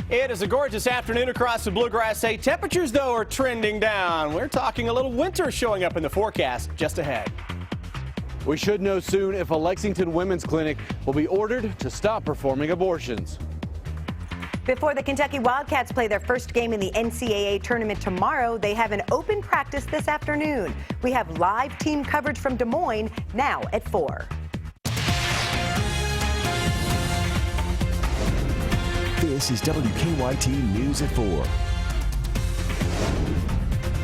It is a gorgeous afternoon across the Bluegrass State. Temperatures, though, are trending down. We're talking a little winter showing up in the forecast just ahead. We should know soon if a Lexington women's clinic will be ordered to stop performing abortions. Before the Kentucky Wildcats play their first game in the NCAA tournament tomorrow, they have an open practice this afternoon. We have live team coverage from Des Moines now at 4. This is WKYT News at 4.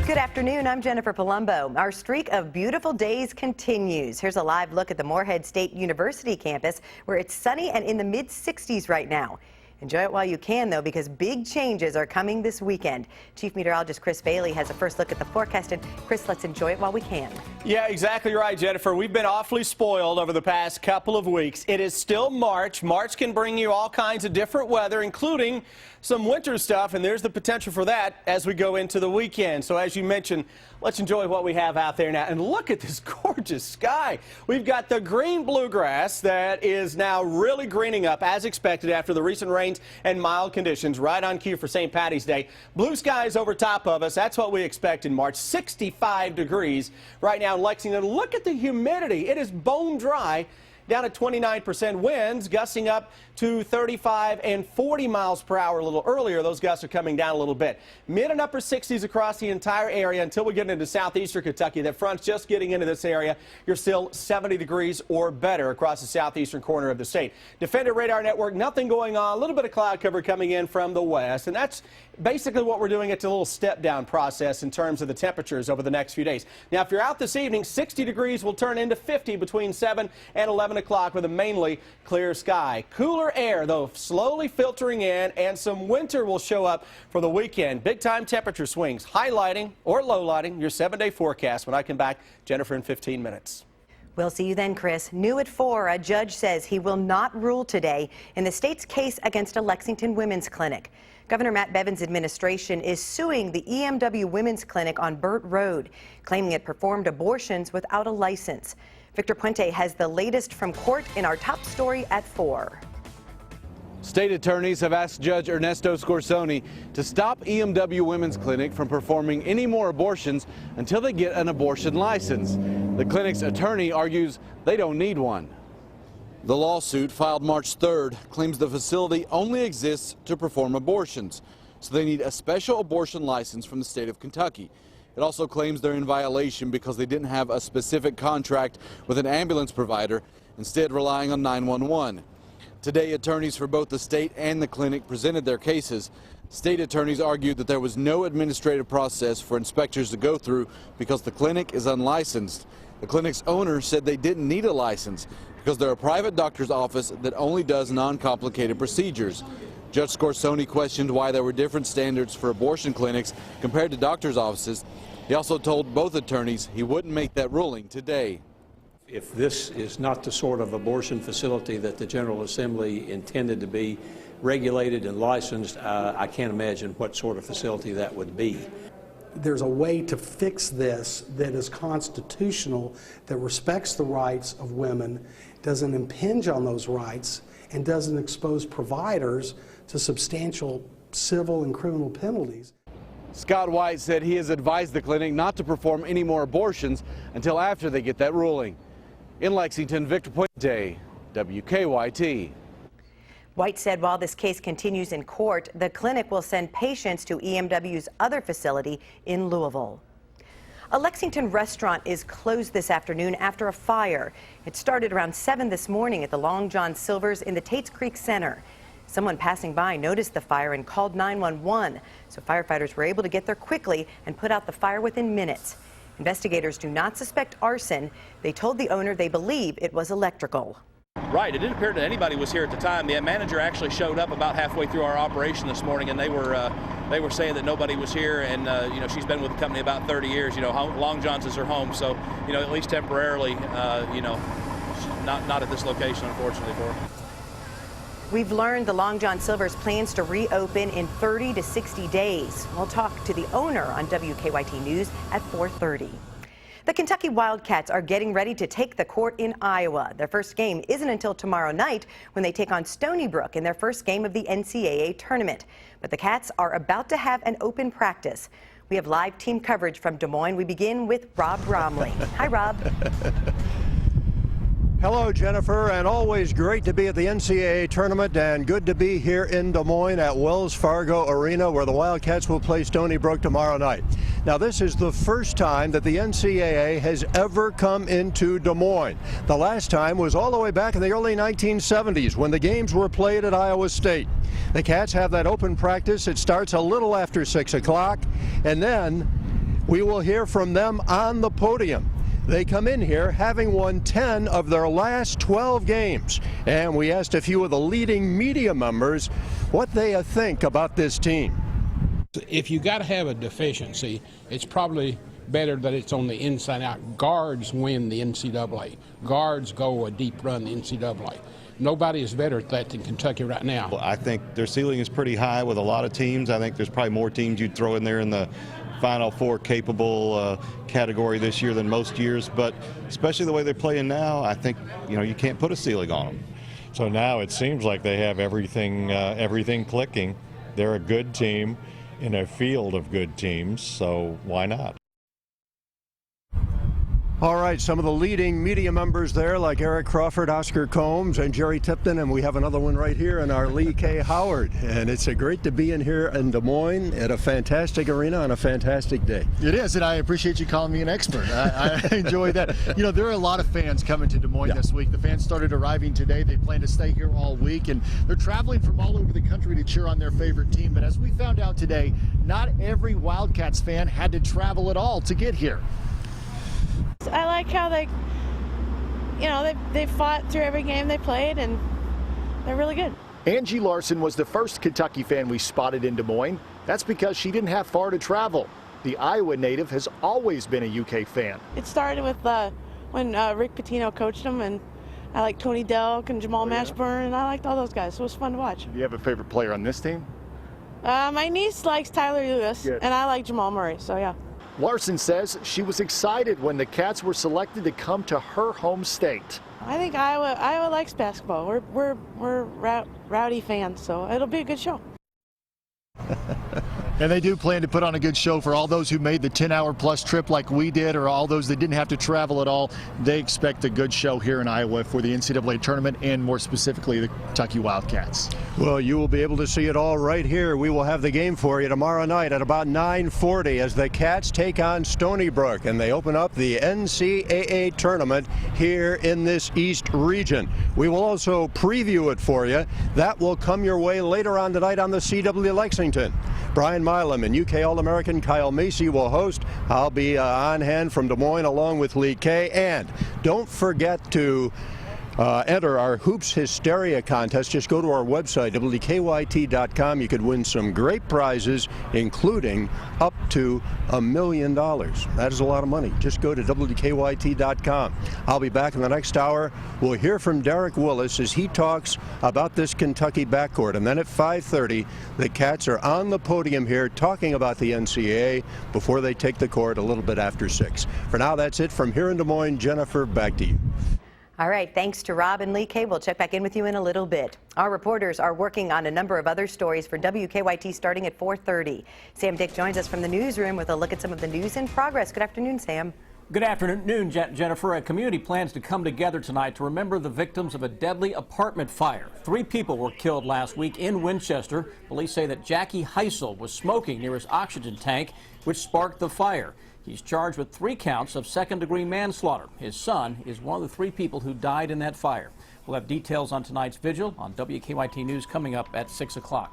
Good afternoon, I'm Jennifer Palumbo. Our streak of beautiful days continues. Here's a live look at the Morehead State University campus, where it's sunny and in the mid-60s right now. Enjoy it while you can, though, because big changes are coming this weekend. Chief Meteorologist Chris Bailey has a first look at the forecast. And Chris, let's enjoy it while we can. Yeah, exactly right, Jennifer. We've been awfully spoiled over the past couple of weeks. It is still March. March can bring you all kinds of different weather, including some winter stuff, and there's the potential for that as we go into the weekend. So as you mentioned, let's enjoy what we have out there now. And look at this gorgeous sky. We've got the green bluegrass that is now really greening up as expected after the recent rains and mild conditions, right on cue for St. Patty's Day. Blue skies over top of us. That's what we expect in March. 65 degrees right now in Lexington. Look at the humidity. It is bone dry. Down at 29%, winds gusting up to 35 and 40 miles per hour a little earlier. Those gusts are coming down a little bit. Mid and upper 60s across the entire area until we get into southeastern Kentucky. That front's just getting into this area. You're still 70 degrees or better across the southeastern corner of the state. Defender radar network, nothing going on. A little bit of cloud cover coming in from the west, and that's basically what we're doing. It's a little step down process in terms of the temperatures over the next few days. Now, if you're out this evening, 60 degrees will turn into 50 between 7 and 11 o'clock with a mainly clear sky. Cooler air, though, slowly filtering in, and some winter will show up for the weekend. Big time temperature swings, highlighting or lowlighting your 7-day forecast when I come back. Jennifer, in 15 minutes. We'll see you then, Chris. New at 4, a judge says he will not rule today in the state's case against a Lexington women's clinic. Governor Matt Bevin's administration is suing the EMW Women's Clinic on Burt Road, claiming it performed abortions without a license. Victor Puente has the latest from court in our top story at 4. State attorneys have asked Judge Ernesto Scorsoni to stop EMW Women's Clinic from performing any more abortions until they get an abortion license. The clinic's attorney argues they don't need one. The lawsuit, filed March 3rd, claims the facility only exists to perform abortions, so they need a special abortion license from the state of Kentucky. It also claims they're in violation because they didn't have a specific contract with an ambulance provider, instead relying on 911. Today, attorneys for both the state and the clinic presented their cases. State attorneys argued that there was no administrative process for inspectors to go through because the clinic is unlicensed. The clinic's owner said they didn't need a license because they're a private doctor's office that only does non-complicated procedures. Judge Scorsoni questioned why there were different standards for abortion clinics compared to doctor's offices. He also told both attorneys he wouldn't make that ruling today. If this is not the sort of abortion facility that the General Assembly intended to be regulated and licensed, I can't imagine what sort of facility that would be. There's a way to fix this that is constitutional, that respects the rights of women, doesn't impinge on those rights, and doesn't expose providers to substantial civil and criminal penalties. Scott White said he has advised the clinic not to perform any more abortions until after they get that ruling. In Lexington, Victor Puente, WKYT. White said while this case continues in court, the clinic will send patients to EMW's other facility in Louisville. A Lexington restaurant is closed this afternoon after a fire. It started around 7 this morning at the Long John Silver's in the Tates Creek Center. Someone passing by noticed the fire and called 911, so firefighters were able to get there quickly and put out the fire within minutes. Investigators do not suspect arson. They told the owner they believe it was electrical. Right, it didn't appear that anybody was here at the time. The manager actually showed up about halfway through our operation this morning, and they were saying that nobody was here. And you know, she's been with the company about 30 years. You know, Long John's is her home, so you know, at least temporarily, you know, not at this location, unfortunately, for her. We've learned the Long John Silver's plans to reopen in 30 to 60 days. We'll talk to the owner on WKYT News at 4:30. The Kentucky Wildcats are getting ready to take the court in Iowa. Their first game isn't until tomorrow night when they take on Stony Brook in their first game of the NCAA tournament. But the Cats are about to have an open practice. We have live team coverage from Des Moines. We begin with Rob Bromley. Hi, Rob. Hello, Jennifer, and always great to be at the NCAA tournament and good to be here in Des Moines at Wells Fargo Arena where the Wildcats will play Stony Brook tomorrow night. Now, this is the first time that the NCAA has ever come into Des Moines. The last time was all the way back in the early 1970s when the games were played at Iowa State. The Cats have that open practice. It starts a little after 6 o'clock, and then we will hear from them on the podium. They come in here having won 10 of their last 12 games. And we asked a few of the leading media members what they think about this team. If you got to have a deficiency, it's probably better that it's on the inside out. Guards win the NCAA. Guards go a deep run the NCAA. Nobody is better at that than Kentucky right now. I think their ceiling is pretty high with a lot of teams. I think there's probably more teams you'd throw in there in the Final Four capable category this year than most years, but especially the way they're playing now, I think you can't put a ceiling on them. So now it seems like they have everything clicking. They're a good team in a field of good teams, so why not? All right, some of the leading media members there, like Eric Crawford, Oscar Combs, and Jerry Tipton, and we have another one right here in our Lee K. Howard. And it's great to be in here in Des Moines at a fantastic arena on a fantastic day. It is, and I appreciate you calling me an expert. I enjoy that. There are a lot of fans coming to Des Moines this week. The fans started arriving today. They plan to stay here all week, and they're traveling from all over the country to cheer on their favorite team. But as we found out today, not every Wildcats fan had to travel at all to get here. I like how they fought through every game they played, and they're really good. Angie Larson was the first Kentucky fan we spotted in Des Moines. That's because she didn't have far to travel. The Iowa native has always been a UK fan. It started with when Rick Pitino coached them, and I like Tony Delk and Jamal Mashburn, and I liked all those guys. So it was fun to watch. Do you have a favorite player on this team? My niece likes Tyler Lewis, and I like Jamal Murray, so yeah. Larson says she was excited when the Cats were selected to come to her home state. I think Iowa likes basketball. We're rowdy fans, so it'll be a good show. And they do plan to put on a good show for all those who made the 10-hour-plus trip like we did, or all those that didn't have to travel at all. They expect a good show here in Iowa for the NCAA tournament, and more specifically the Kentucky Wildcats. Well, you will be able to see it all right here. We will have the game for you tomorrow night at about 9:40 as the Cats take on Stony Brook, and they open up the NCAA tournament here in this East region. We will also preview it for you. That will come your way later on tonight on the CW Lexington. Brian Milam and UK All-American Kyle Macy will host. I'll be on hand from Des Moines along with Lee Kay. And don't forget to enter our Hoops Hysteria contest. Just go to our website, WKYT.com. You could win some great prizes, including up to $1 million. That is a lot of money. Just go to WKYT.com. I'll be back in the next hour. We'll hear from Derek Willis as he talks about this Kentucky backcourt. And then at 5:30, the Cats are on the podium here talking about the NCAA before they take the court a little bit after 6. For now, that's it from here in Des Moines. Jennifer, back to you. All right, thanks to Rob and Lee K. We'll check back in with you in a little bit. Our reporters are working on a number of other stories for WKYT starting at 4:30. Sam Dick joins us from the newsroom with a look at some of the news in progress. Good afternoon, Sam. Good afternoon, Jennifer. A community plans to come together tonight to remember the victims of a deadly apartment fire. 3 people were killed last week in Winchester. Police say that Jackie Heisel was smoking near his oxygen tank, which sparked the fire. He's charged with 3 counts of second-degree manslaughter. His son is one of the 3 people who died in that fire. We'll have details on tonight's vigil on WKYT News coming up at 6 o'clock.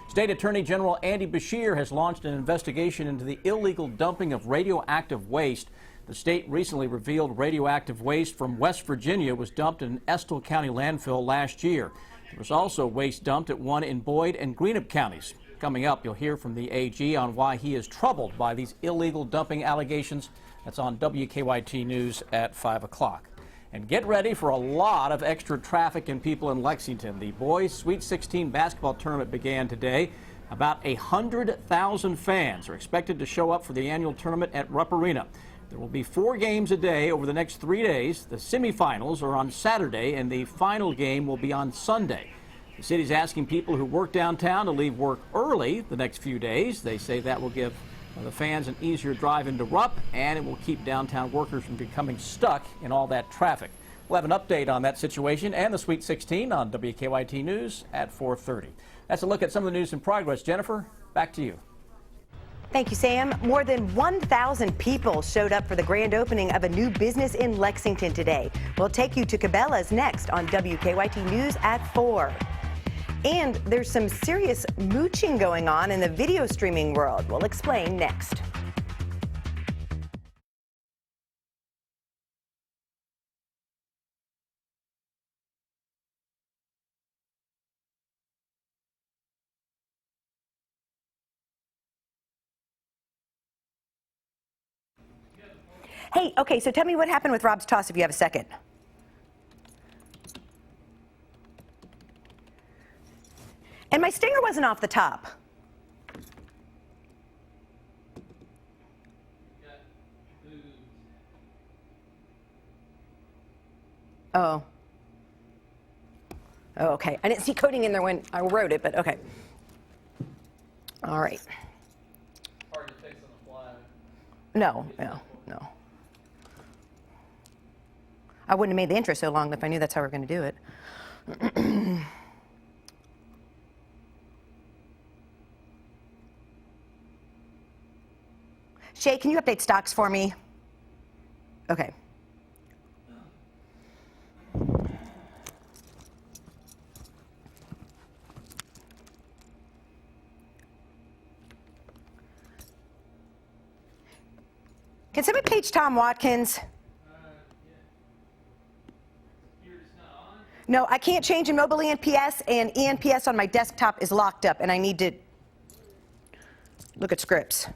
State Attorney General Andy Beshear has launched an investigation into the illegal dumping of radioactive waste. The state recently revealed radioactive waste from West Virginia was dumped in an Estill County landfill last year. There was also waste dumped at one in Boyd and Greenup counties. Coming up, you'll hear from the AG on why he is troubled by these illegal dumping allegations. That's on WKYT News at 5 o'clock. And get ready for a lot of extra traffic and people in Lexington. The boys' Sweet 16 basketball tournament began today. About 100,000 fans are expected to show up for the annual tournament at Rupp Arena. There will be 4 games a day over the next 3 days. The semifinals are on Saturday, and the final game will be on Sunday. The city's asking people who work downtown to leave work early the next few days. They say that will give the fans an easier drive into Rupp, and it will keep downtown workers from becoming stuck in all that traffic. We'll have an update on that situation and the Sweet 16 on WKYT News at 4:30. That's a look at some of the news in progress. Jennifer, back to you. Thank you, Sam. More than 1,000 people showed up for the grand opening of a new business in Lexington today. We'll take you to Cabela's next on WKYT News at 4. And there's some serious mooching going on in the video streaming world. We'll explain next. Hey, okay, so tell me what happened with Rob's toss if you have a second. And my stinger wasn't off the top. Oh. Oh, okay. I didn't see coding in there when I wrote it, but okay. All right. Hard to fix on the fly. No. I wouldn't have made the intro so long if I knew that's how we were going to do it. Shay, can you update stocks for me? Okay. Can somebody page Tom Watkins? No, I can't change in mobile ENPS, and ENPS on my desktop is locked up, and I need to look at scripts.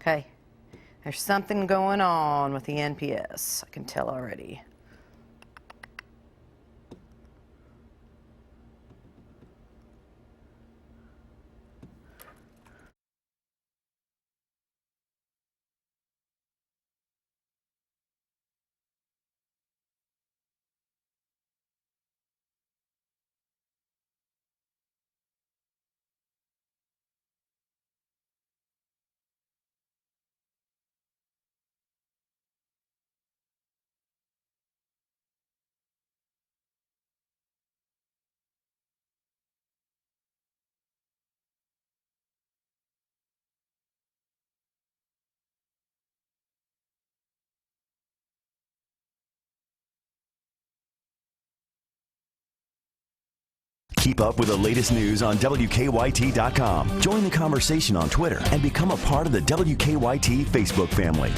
Okay, there's something going on with the NPS. I can tell already. Keep up with the latest news on WKYT.com. Join the conversation on Twitter and become a part of the WKYT Facebook family.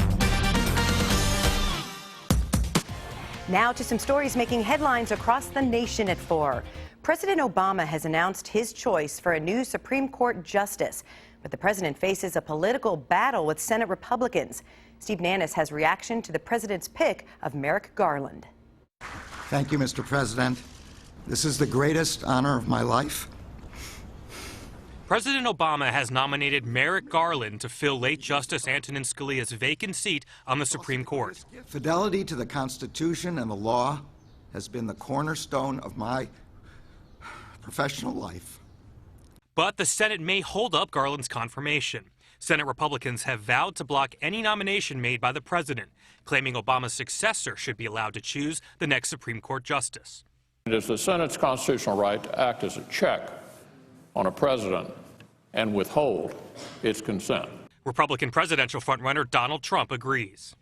Now to some stories making headlines across the nation at 4. President Obama has announced his choice for a new Supreme Court justice, but the president faces a political battle with Senate Republicans. Steve Nannis has reaction to the president's pick of Merrick Garland. Thank you, Mr. President. This is the greatest honor of my life. President Obama has nominated Merrick Garland to fill late Justice Antonin Scalia's vacant seat on the Supreme Court. Fidelity to the Constitution and the law has been the cornerstone of my professional life. But the Senate may hold up Garland's confirmation. Senate Republicans have vowed to block any nomination made by the president, claiming Obama's successor should be allowed to choose the next Supreme Court justice. It is the Senate's constitutional right to act as a check on a president and withhold its consent. Republican presidential frontrunner Donald Trump agrees.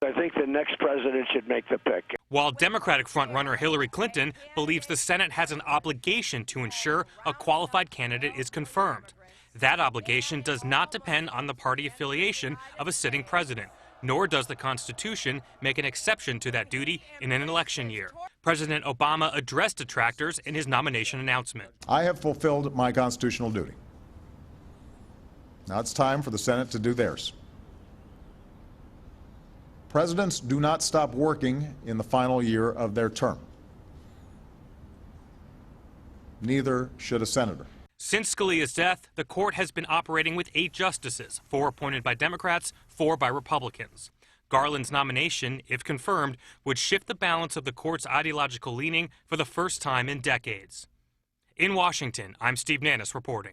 I think the next president should make the pick. While Democratic frontrunner Hillary Clinton believes the Senate has an obligation to ensure a qualified candidate is confirmed. That obligation does not depend on the party affiliation of a sitting president, nor does the Constitution make an exception to that duty in an election year. President Obama addressed detractors in his nomination announcement. I have fulfilled my constitutional duty. Now it's time for the Senate to do theirs. Presidents do not stop working in the final year of their term. Neither should a senator. Since Scalia's death, the court has been operating with 8 justices, 4 appointed by Democrats, 4 by Republicans. Garland's nomination, if confirmed, would shift the balance of the court's ideological leaning for the first time in decades. In Washington, I'm Steve Nannis reporting.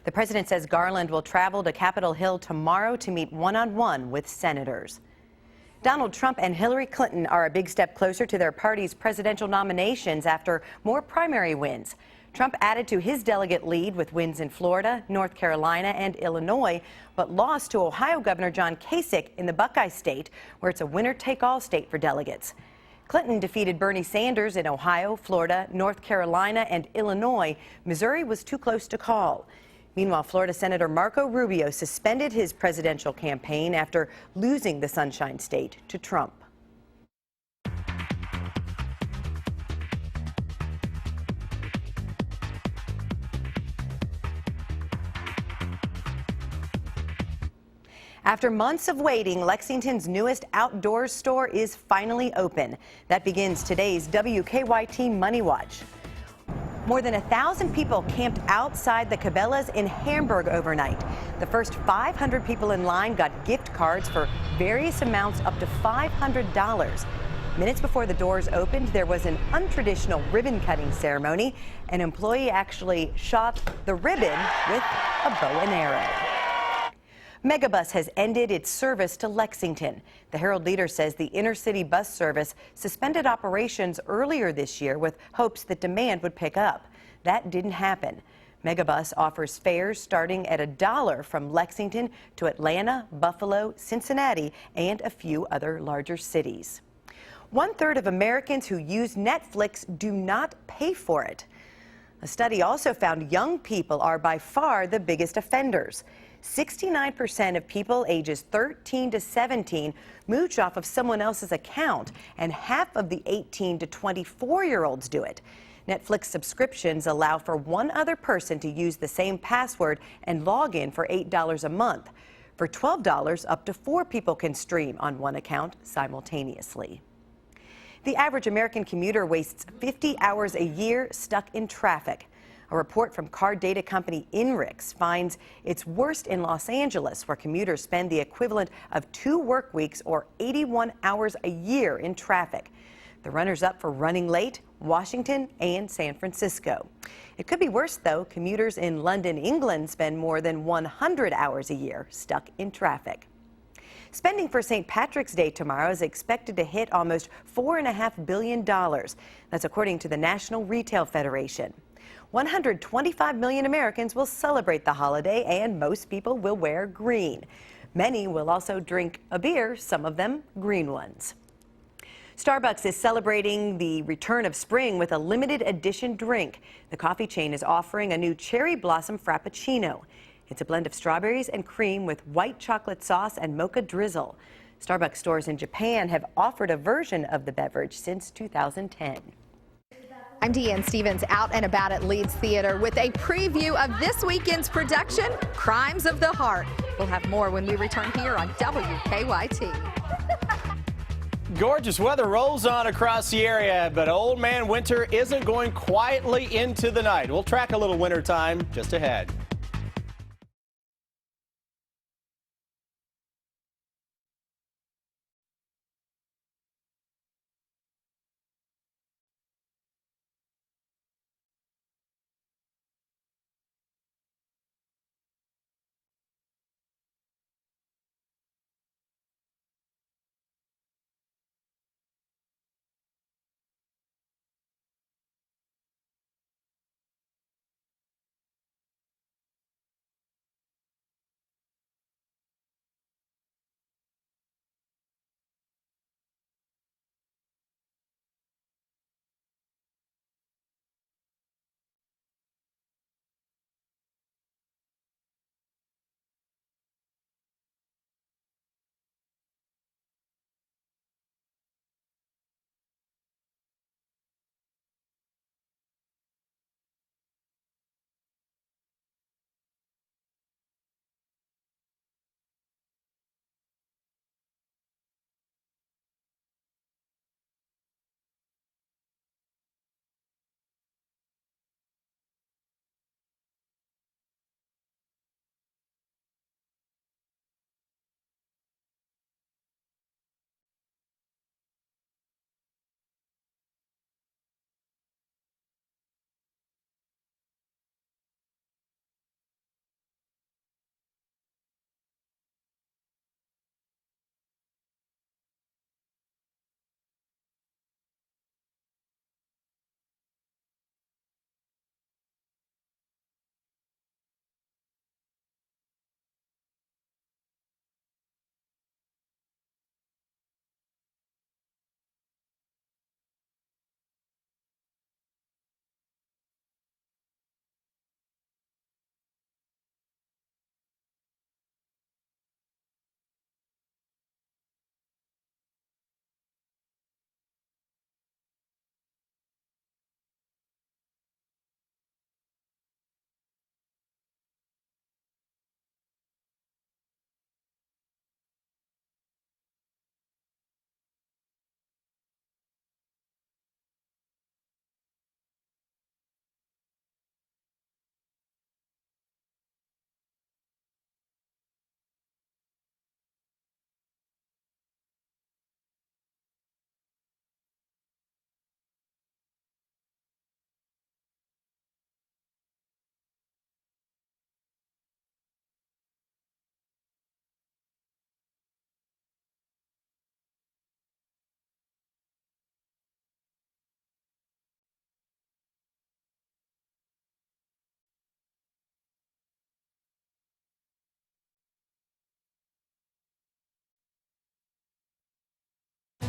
The president says Garland will travel to Capitol Hill tomorrow to meet one-on-one with senators. Donald Trump and Hillary Clinton are a big step closer to their party's presidential nominations after more primary wins. Trump added to his delegate lead with wins in Florida, North Carolina, and Illinois, but lost to Ohio Governor John Kasich in the Buckeye State, where it's a winner-take-all state for delegates. Clinton defeated Bernie Sanders in Ohio, Florida, North Carolina, and Illinois. Missouri was too close to call. Meanwhile, Florida Senator Marco Rubio suspended his presidential campaign after losing the Sunshine State to Trump. After months of waiting, Lexington's newest outdoor store is finally open. That begins today's WKYT Money Watch. More than 1,000 people camped outside the Cabela's in Hamburg overnight. The first 500 people in line got gift cards for various amounts up to $500. Minutes before the doors opened, there was an untraditional ribbon-cutting ceremony. An employee actually shot the ribbon with a bow and arrow. Megabus has ended its service to Lexington. The Herald Leader says the inner-city bus service suspended operations earlier this year with hopes that demand would pick up. That didn't happen. Megabus offers fares starting at $1 from Lexington to Atlanta, Buffalo, Cincinnati, and a few other larger cities. 1/3 of Americans who use Netflix do not pay for it. A study also found young people are by far the biggest offenders. 69% of people ages 13 to 17 mooch off of someone else's account, and half of the 18 to 24-year-olds do it. Netflix subscriptions allow for one other person to use the same password and log in for $8 a month. For $12, up to 4 people can stream on one account simultaneously. The average American commuter wastes 50 hours a year stuck in traffic. A report from car data company INRIX finds it's worst in Los Angeles, where commuters spend the equivalent of 2 work weeks or 81 hours a year in traffic. The runners-up for running late, Washington and San Francisco. It could be worse, though. Commuters in London, England spend more than 100 hours a year stuck in traffic. Spending for St. Patrick's Day tomorrow is expected to hit almost $4.5 billion. That's according to the National Retail Federation. 125 million Americans will celebrate the holiday, and most people will wear green. Many will also drink a beer, some of them green ones. Starbucks is celebrating the return of spring with a limited edition drink. The coffee chain is offering a new cherry blossom frappuccino. It's a blend of strawberries and cream with white chocolate sauce and mocha drizzle. Starbucks stores in Japan have offered a version of the beverage since 2010. I'm Deanne Stevens, out and about at Leeds Theater with a preview of this weekend's production, Crimes of the Heart. We'll have more when we return here on WKYT. Gorgeous weather rolls on across the area, but old man winter isn't going quietly into the night. We'll track a little winter time just ahead.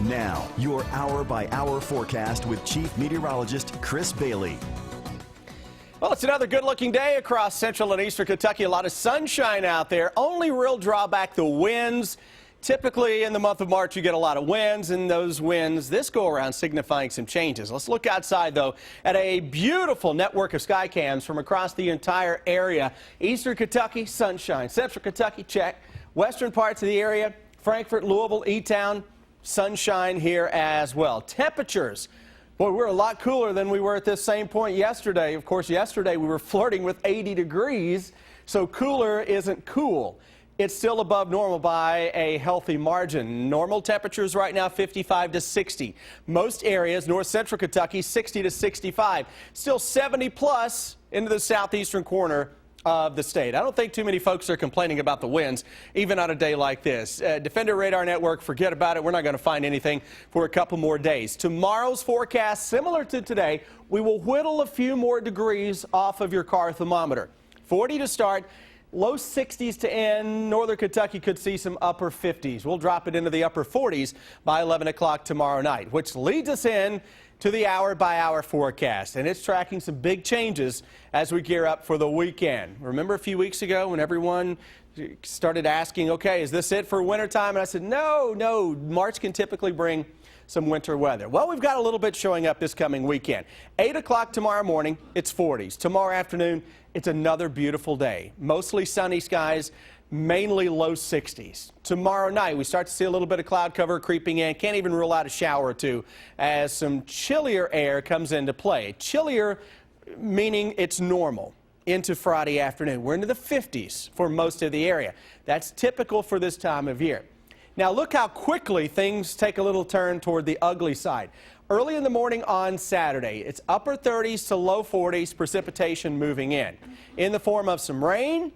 Now, your hour-by-hour forecast with Chief Meteorologist Chris Bailey. Well, it's another good-looking day across central and eastern Kentucky. A lot of sunshine out there. Only real drawback, the winds. Typically, in the month of March, you get a lot of winds, and those winds this go-around signifying some changes. Let's look outside, though, at a beautiful network of sky cams from across the entire area. Eastern Kentucky, sunshine. Central Kentucky, check. Western parts of the area, Frankfort, Louisville, E-Town, sunshine here as well. Temperatures. Boy, we're a lot cooler than we were at this same point yesterday. Of course, yesterday we were flirting with 80 degrees, so cooler isn't cool. It's still above normal by a healthy margin. Normal temperatures right now 55 to 60. Most areas, north central Kentucky, 60 to 65. Still 70 plus into the southeastern corner of the state. I don't think too many folks are complaining about the winds, even on a day like this. Defender Radar Network, forget about it. We're not going to find anything for a couple more days. Tomorrow's forecast, similar to today, we will whittle a few more degrees off of your car thermometer. 40 to start, low 60s to end. Northern Kentucky could see some upper 50s. We'll drop it into the upper 40s by 11 o'clock tomorrow night, which leads us in to the hour-by-hour forecast, and it's tracking some big changes as we gear up for the weekend. Remember a few weeks ago when everyone started asking, okay, is this it for wintertime? And I said, no, March can typically bring some winter weather. Well, we've got a little bit showing up this coming weekend. 8 o'clock tomorrow morning, it's 40s. Tomorrow afternoon, it's another beautiful day. Mostly sunny skies, mainly low 60s. Tomorrow night, we start to see a little bit of cloud cover creeping in. Can't even rule out a shower or two as some chillier air comes into play. Chillier meaning it's normal into Friday afternoon. We're into the 50s for most of the area. That's typical for this time of year. Now look how quickly things take a little turn toward the ugly side. Early in the morning on Saturday, it's upper 30s to low 40s, precipitation moving in the form of some rain,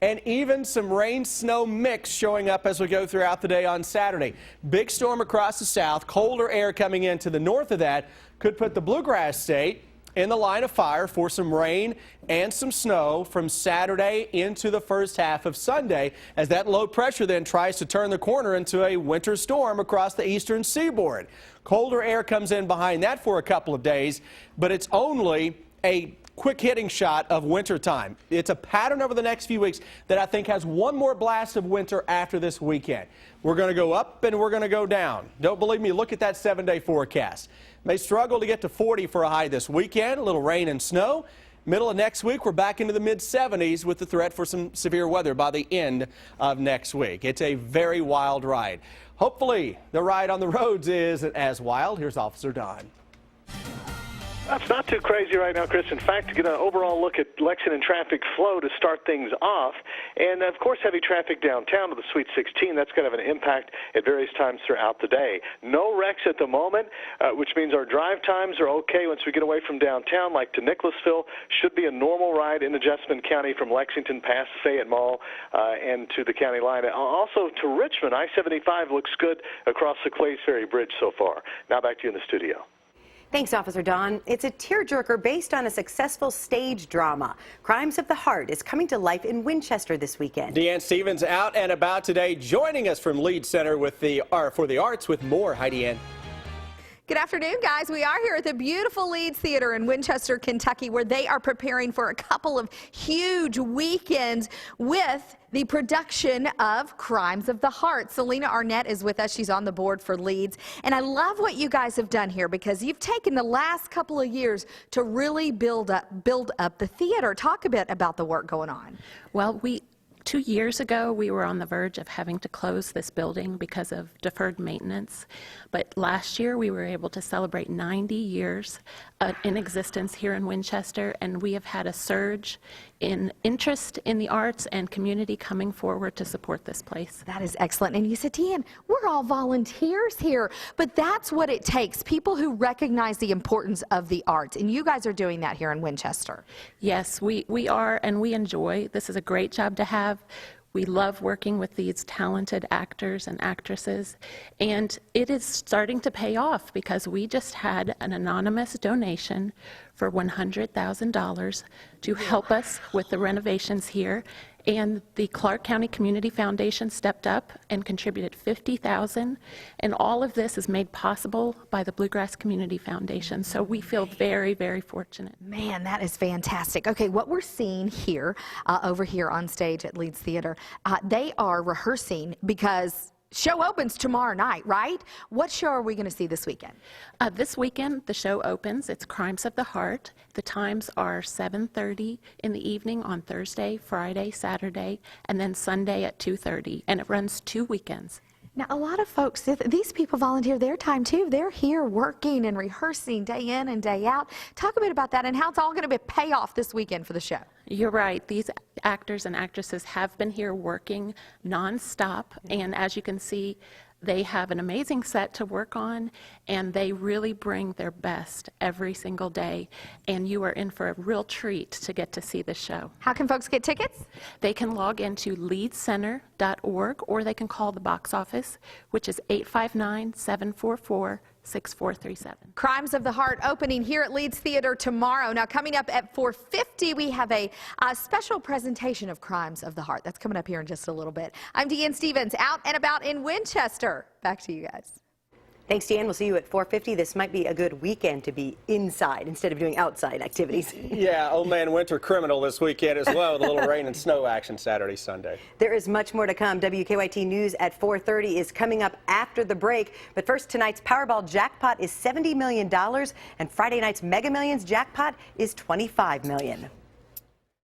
and even some rain-snow mix showing up as we go throughout the day on Saturday. Big storm across the south, colder air coming in to the north of that could put the Bluegrass State in the line of fire for some rain and some snow from Saturday into the first half of Sunday, as that low pressure then tries to turn the corner into a winter storm across the eastern seaboard. Colder air comes in behind that for a couple of days, but it's only a quick hitting shot of winter time. It's a pattern over the next few weeks that I think has one more blast of winter after this weekend. We're going to go up and we're going to go down. Don't believe me? Look at that 7-day forecast. May struggle to get to 40 for a high this weekend. A little rain and snow. Middle of next week, we're back into the mid-70s with the threat for some severe weather by the end of next week. It's a very wild ride. Hopefully, the ride on the roads isn't as wild. Here's Officer Don. That's not too crazy right now, Chris. In fact, to get an overall look at Lexington traffic flow to start things off, and of course heavy traffic downtown to the Sweet 16, that's going to have an impact at various times throughout the day. No wrecks at the moment, which means our drive times are okay once we get away from downtown, like to Nicholasville. Should be a normal ride into Jessamine County from Lexington past Fayette Mall and to the county line. Also to Richmond, I-75 looks good across the Clays Ferry Bridge so far. Now back to you in the studio. Thanks, Officer Don. It's a tearjerker based on a successful stage drama. Crimes of the Heart is coming to life in Winchester this weekend. Deanne Stevens out and about today, joining us from Leeds Center with for the Arts with more. Hi, Deanne. Good afternoon, guys. We are here at the beautiful Leeds Theater in Winchester, Kentucky, where they are preparing for a couple of huge weekends with the production of Crimes of the Heart. Selena Arnett is with us. She's on the board for Leeds. And I love what you guys have done here because you've taken the last couple of years to really build up the theater. Talk a bit about the work going on. Well, 2 years ago, we were on the verge of having to close this building because of deferred maintenance. But last year, we were able to celebrate 90 years in existence here in Winchester, and we have had a surge in interest in the arts and community coming forward to support this place. That is excellent. And you said, Deanne, we're all volunteers here, but that's what it takes, people who recognize the importance of the arts, and you guys are doing that here in Winchester. Yes, we are, and we enjoy. This is a great job to have. We love working with these talented actors and actresses, and it is starting to pay off because we just had an anonymous donation for $100,000 to help us with the renovations here, And the Clark County Community Foundation stepped up and contributed $50,000, and all of this is made possible by the Bluegrass Community Foundation. So we feel very, very fortunate. Man, that is fantastic. Okay, what we're seeing here, over here on stage at Leeds Theater, they are rehearsing because show opens tomorrow night, right? What show are we going to see this weekend? This weekend, the show opens. It's Crimes of the Heart. The times are 7:30 in the evening on Thursday, Friday, Saturday, and then Sunday at 2:30, and it runs 2 weekends. Now, a lot of folks, these people volunteer their time too. They're here working and rehearsing day in and day out. Talk a bit about that and how it's all going to be pay off this weekend for the show. You're right. These actors and actresses have been here working nonstop, and as you can see, they have an amazing set to work on, and they really bring their best every single day, and you are in for a real treat to get to see the show. How can folks get tickets? They can log into leedscenter.org, or they can call the box office, which is 859-744-6437. Crimes of the Heart opening here at Leeds Theater tomorrow. Now, coming up at 4:50, we have a special presentation of Crimes of the Heart. That's coming up here in just a little bit. I'm Deanne Stevens, out and about in Winchester. Back to you guys. Thanks, Deanne. We'll see you at 4:50. This might be a good weekend to be inside instead of doing outside activities. Yeah, old man winter criminal this weekend as well, with a little rain and snow action Saturday, Sunday. There is much more to come. WKYT News at 4:30 is coming up after the break. But first, tonight's Powerball jackpot is $70 million, and Friday night's Mega Millions jackpot is $25 million.